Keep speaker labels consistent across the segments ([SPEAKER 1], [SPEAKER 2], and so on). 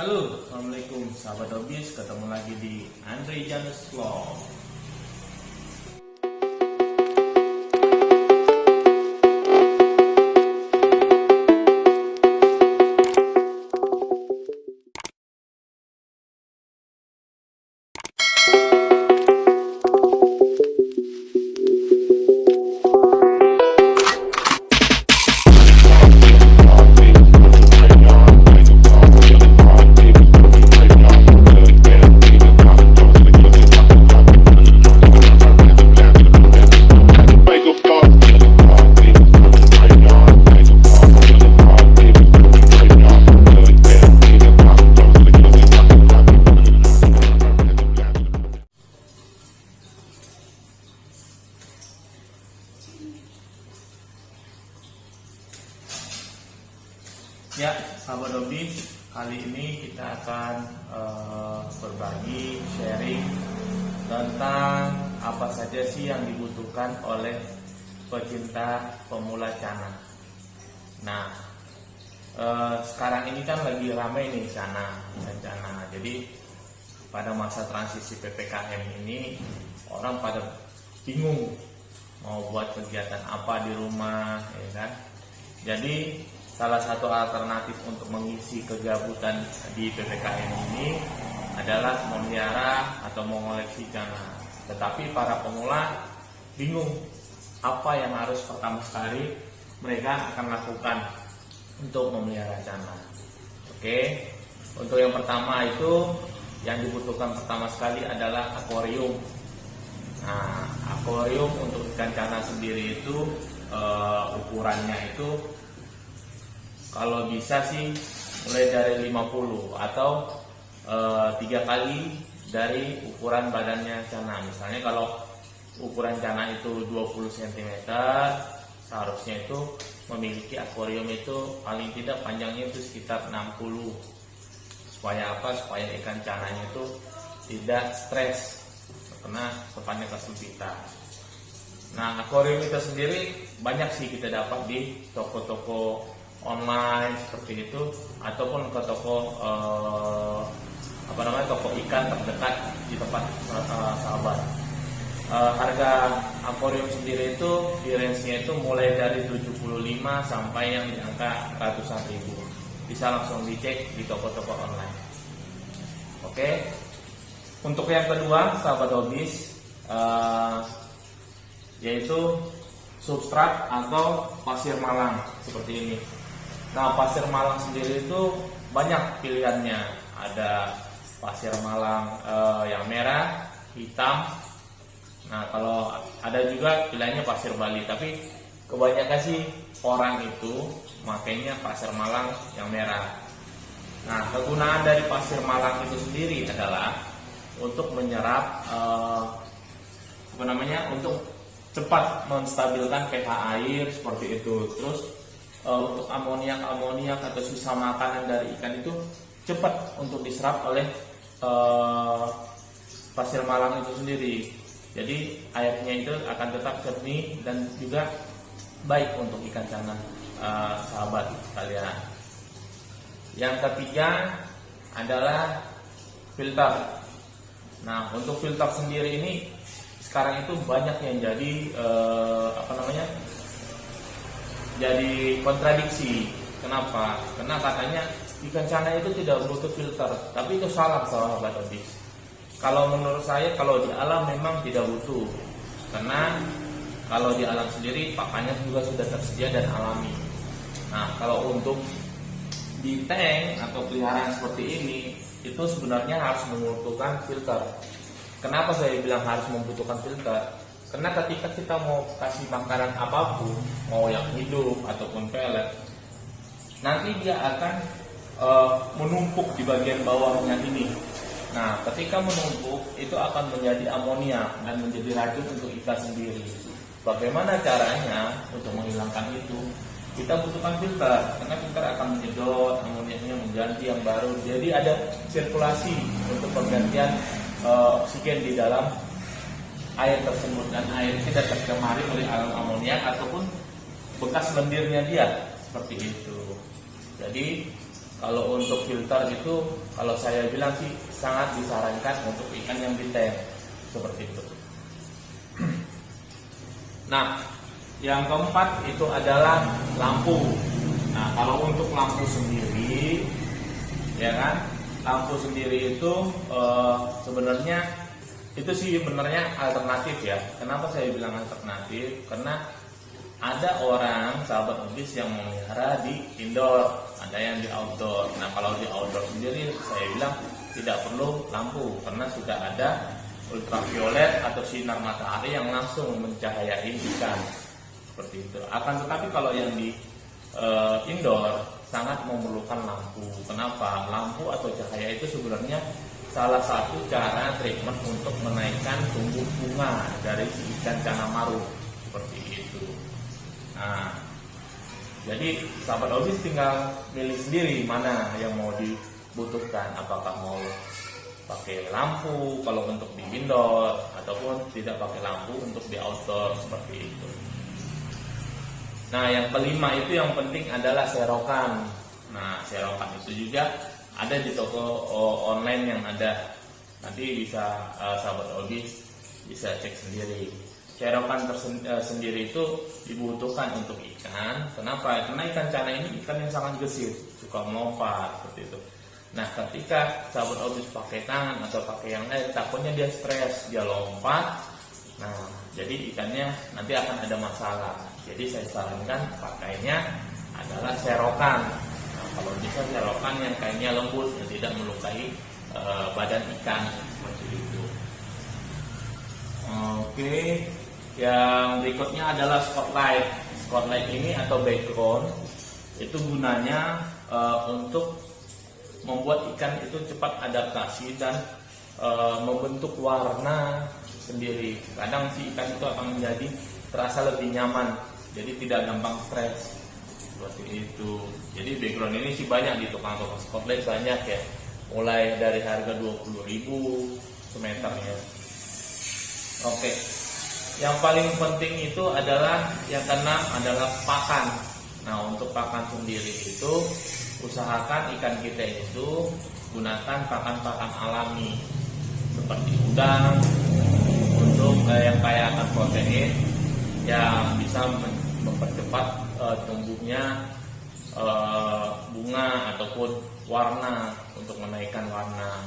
[SPEAKER 1] Halo, assalamualaikum sahabat Hobis, ketemu lagi di Andre Janus Vlog. Ya, sahabat Hobis, kali ini kita akan berbagi, sharing tentang apa saja sih yang dibutuhkan oleh pecinta pemula cana. Nah, sekarang ini kan lagi ramai nih cana. Jadi pada masa transisi PPKM ini orang pada bingung mau buat kegiatan apa di rumah, ya kan? Jadi salah satu alternatif untuk mengisi kegabutan di PPKM ini adalah memelihara atau mengoleksi cana. Tetapi para pemula bingung apa yang harus pertama sekali mereka akan lakukan untuk memelihara cana. Oke, untuk yang pertama itu yang dibutuhkan pertama sekali adalah akuarium. Nah, akuarium untuk ikan cana sendiri itu ukurannya itu kalau bisa sih mulai dari 50 atau 3 kali dari ukuran badannya cana. Misalnya kalau ukuran cana itu 20 cm, seharusnya itu memiliki akuarium itu paling tidak panjangnya itu sekitar 60. Supaya apa? Supaya ikan cananya itu tidak stres karena tempatnya kesempitan. Nah, akuarium itu sendiri banyak sih kita dapat di toko-toko online seperti itu ataupun ke toko toko ikan terdekat di tempat sahabat. Harga akuarium sendiri itu di range-nya itu mulai dari 75 sampai yang di angka ratusan ribu. Bisa langsung dicek di toko-toko online. Oke. Untuk yang kedua, sahabat Hobis, yaitu substrat atau pasir malang seperti ini. Nah, pasir malang sendiri itu banyak pilihannya. Ada pasir malang yang merah, hitam. Nah, kalau ada juga pilihannya pasir Bali. Tapi kebanyakan sih orang itu makainya pasir malang yang merah. Nah, kegunaan dari pasir malang itu sendiri adalah untuk menyerap untuk cepat menstabilkan pH air seperti itu. Terus untuk amoniak atau sisa makanan dari ikan itu cepat untuk diserap oleh pasir malang itu sendiri. Jadi airnya itu akan tetap jernih dan juga baik untuk ikan cana, sahabat kalian. Yang ketiga adalah filter. Nah, untuk filter sendiri ini sekarang itu banyak yang jadi jadi kontradiksi. Kenapa? Karena katanya ikan cana itu tidak butuh filter, tapi itu salah, sahabat Hobis. Kalau menurut saya, kalau di alam memang tidak butuh, karena kalau di alam sendiri pakannya juga sudah tersedia dan alami. Nah, kalau untuk di tank atau peliharaan seperti ini, itu sebenarnya harus membutuhkan filter. Kenapa saya bilang harus membutuhkan filter? Karena ketika kita mau kasih makanan apapun, mau yang hidup ataupun pelet, nanti dia akan menumpuk di bagian bawahnya ini. Nah, ketika menumpuk, itu akan menjadi amonia dan menjadi racun untuk ikan sendiri. Bagaimana caranya untuk menghilangkan itu? Kita butuhkan filter, karena filter akan menyedot amoniaknya mengganti yang baru. Jadi ada sirkulasi untuk pergantian oksigen di dalam air tersebut, dan air tidak tercemari oleh amoniak ataupun bekas lendirnya dia, seperti itu. Jadi Kalau untuk filter itu, kalau saya bilang sih sangat disarankan untuk ikan yang di tank seperti itu. Nah, yang keempat itu adalah lampu. Nah, kalau untuk lampu sendiri, ya kan, lampu sendiri itu sebenarnya itu sih benernya alternatif ya. Kenapa saya bilang alternatif? Karena ada orang sahabat Obis yang memelihara di indoor, ada yang di outdoor. Nah, kalau di outdoor sendiri saya bilang tidak perlu lampu karena sudah ada ultraviolet atau sinar matahari yang langsung mencahayai ikan seperti itu. Akan tetapi kalau yang di indoor sangat memerlukan lampu. Kenapa? Lampu atau cahaya itu sebenarnya salah satu cara treatment untuk menaikkan tumbuh bunga dari si ikan Canamaru seperti itu. Nah, jadi sahabat Obis tinggal milih sendiri mana yang mau dibutuhkan, apakah mau pakai lampu kalau untuk di indoor ataupun tidak pakai lampu untuk di outdoor seperti itu. Nah, yang kelima itu yang penting adalah serokan. Nah, serokan itu juga ada di toko online yang ada. Nanti bisa sahabat Obis bisa cek sendiri. Serokan sendiri itu dibutuhkan untuk ikan. Kenapa? Karena ikan cana ini ikan yang sangat gesit, suka melompat seperti itu. Nah, ketika sahabat Obis pakai tangan atau pakai yang lain, takutnya dia stres, dia lompat. Nah, jadi ikannya nanti akan ada masalah. Jadi saya sarankan pakainya adalah serokan. Nah, kalau bisa serokan yang kainnya lembut, yang tidak melukai badan ikan seperti itu. Oke. Yang berikutnya adalah spotlight. Spotlight ini atau background itu gunanya untuk membuat ikan itu cepat adaptasi dan membentuk warna sendiri. Kadang si ikan itu akan menjadi terasa lebih nyaman, jadi tidak gampang stres seperti itu. Jadi background ini sih banyak di tukang-tukang spotlight, banyak ya, mulai dari harga 20.000 semeternya. Oke. Yang paling penting itu adalah yang keenam adalah pakan. Nah, untuk pakan sendiri itu usahakan ikan kita itu gunakan pakan-pakan alami seperti udang untuk yang kaya akan protein yang bisa mempercepat tumbuhnya bunga ataupun warna, untuk menaikkan warna,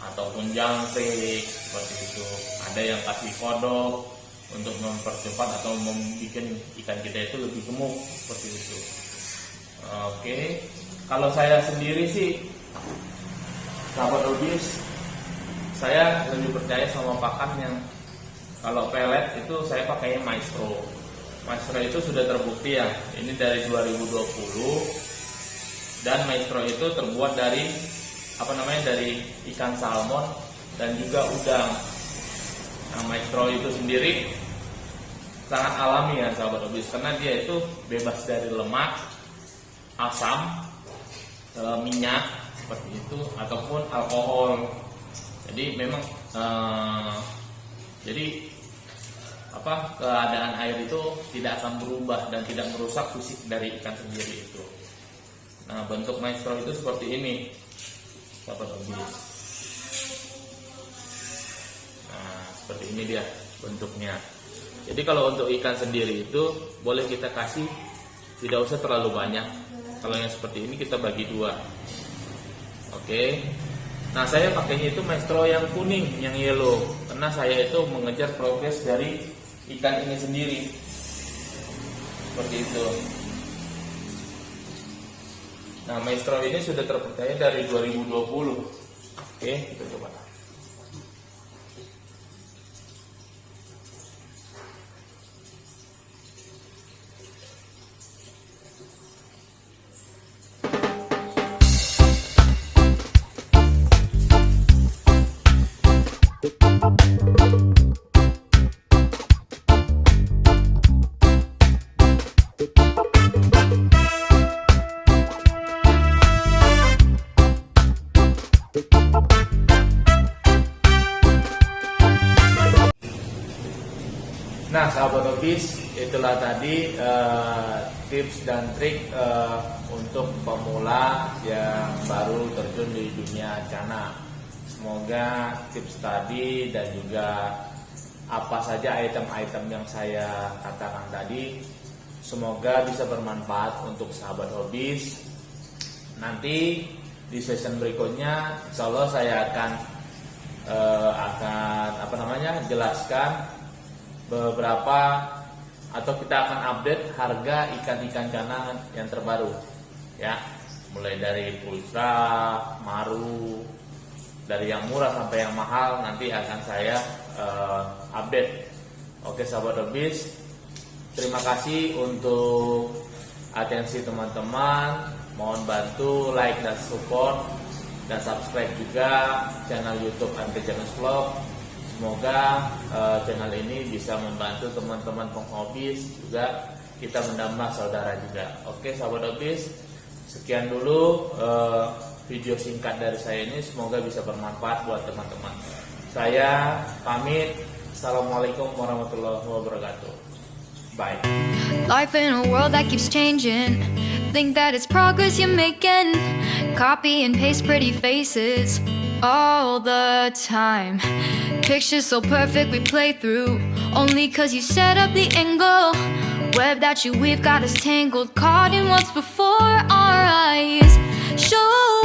[SPEAKER 1] ataupun jangkrik seperti itu. Ada yang kasih kodok untuk mempercepat atau membuat ikan kita itu lebih gemuk seperti itu. Oke, kalau saya sendiri sih sahabat Obis, saya lebih percaya sama pakan yang kalau pelet itu saya pakainya Maestro. Maestro itu sudah terbukti ya, ini dari 2020 dan Maestro itu terbuat dari dari ikan salmon dan juga udang. Nah, Maestro itu sendiri sangat alami ya sahabat Obis, karena dia itu bebas dari lemak, asam, minyak seperti itu ataupun alkohol. Jadi memang keadaan air itu tidak akan berubah dan tidak merusak fisik dari ikan sendiri itu. Nah, bentuk Maestro itu seperti ini sahabat Obis. Nah, seperti ini dia bentuknya. Jadi kalau untuk ikan sendiri itu boleh kita kasih, tidak usah terlalu banyak. Kalau yang seperti ini kita bagi dua. Oke. Nah, saya pakainya itu Maestro yang kuning, yang yellow, karena saya itu mengejar progres dari ikan ini sendiri. Seperti itu. Nah, Maestro ini sudah terpercaya dari 2020. Oke, kita coba. Nah, sahabat Obis, itulah tadi tips dan trik untuk pemula yang baru terjun di dunia cana. Semoga tips tadi dan juga apa saja item-item yang saya katakan tadi semoga bisa bermanfaat untuk sahabat hobis. Nanti di session berikutnya insya Allah saya akan jelaskan beberapa atau kita akan update harga ikan-ikan cana yang terbaru ya, mulai dari pulsa, maru, dari yang murah sampai yang mahal nanti akan saya update. Oke sahabat hobis, terima kasih untuk atensi teman-teman. Mohon bantu like dan support dan subscribe juga channel YouTube Andre Janus Vlog. Semoga channel ini bisa membantu teman-teman penghobis, juga kita menambah saudara juga. Oke sahabat hobis, sekian dulu video singkat dari saya ini, semoga bisa bermanfaat buat teman-teman. Saya pamit. Assalamualaikum warahmatullahi wabarakatuh. Bye.
[SPEAKER 2] Life in a world that keeps changing. Think that it's progress you're making. Copy and paste pretty faces all the time. Pictures so perfect we play through, only cause you set up the angle. Web that you weave got us tangled, caught in what's before our eyes. Show